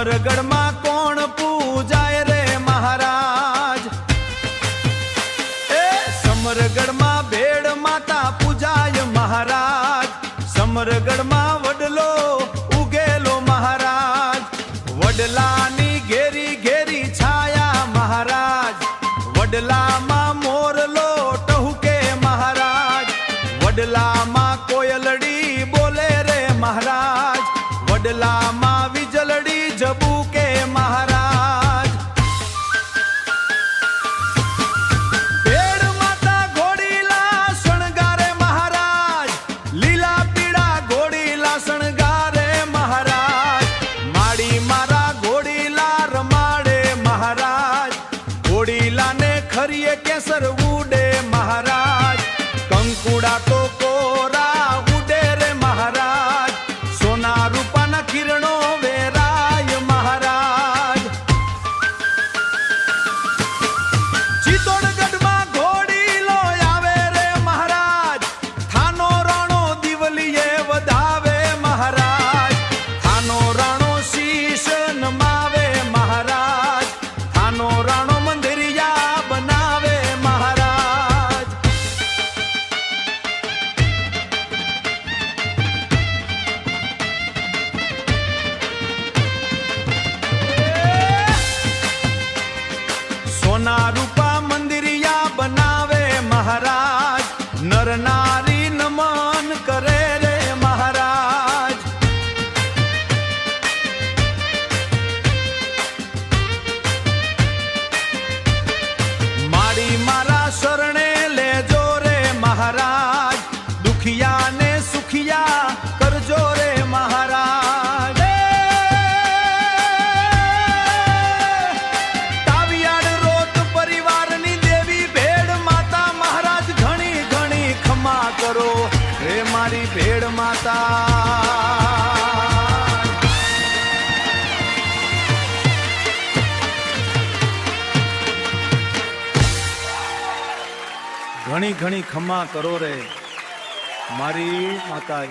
સમરગઢમાં કોણ પૂજાય રે મહારાજ? એ સમરગઢમાં ભેડ માતા પૂજાય મહારાજ. સમરગઢમાં વડલો ઉગેલો મહારાજ. વડલાની ઘેરી ઘેરી છાયા મહારાજ. વડલામાં મોરલો ટહુકે મહારાજ. વડલામાં કોયલડી બોલે રે મહારાજ. વડલામાં વીજળડી જબુકે મહારાજ. ભેડ માતા ઘોડીલા શણગારે મહારાજ. લીલા પીળા ઘોડીલા શણગારે મહારાજ. માડી મારા ઘોડીલા રમાડે મહારાજ. ઘોડીલાને ખરીએ કેસર ઉડે મહારાજ. કંકુડા તો કોરા ઉડે રે મહારાજ. સોના રૂપાના કિરણો વેરાય મહારાજ. ચિત્તોડગઢમાં ઘોડીલો આવે રે મહારાજ. થાનો રાણો દિવલીએ વધાવે મહારાજ. થાનો રાણો શીશ નમાવે મહારાજ. થાનો રાણો મંદિરિયા બનાવે મહારાજ. સોના રૂપા મંદિરિયા બનાવે મહારાજ. નર નારી નમન કરે રે મહારાજ. માડી મારા શરણે લેજો રે મહારાજ. દુખિયાને સુખિયા કરજો રે મહારાજ. તાવિયાડ રોત પરિવારની દેવી ભેડ માતા મહારાજ. ઘણી ઘણી ખમા કરો રે મારી ભેડ માતા. ઘણી ઘણી ખમા કરો રે મારી માતા.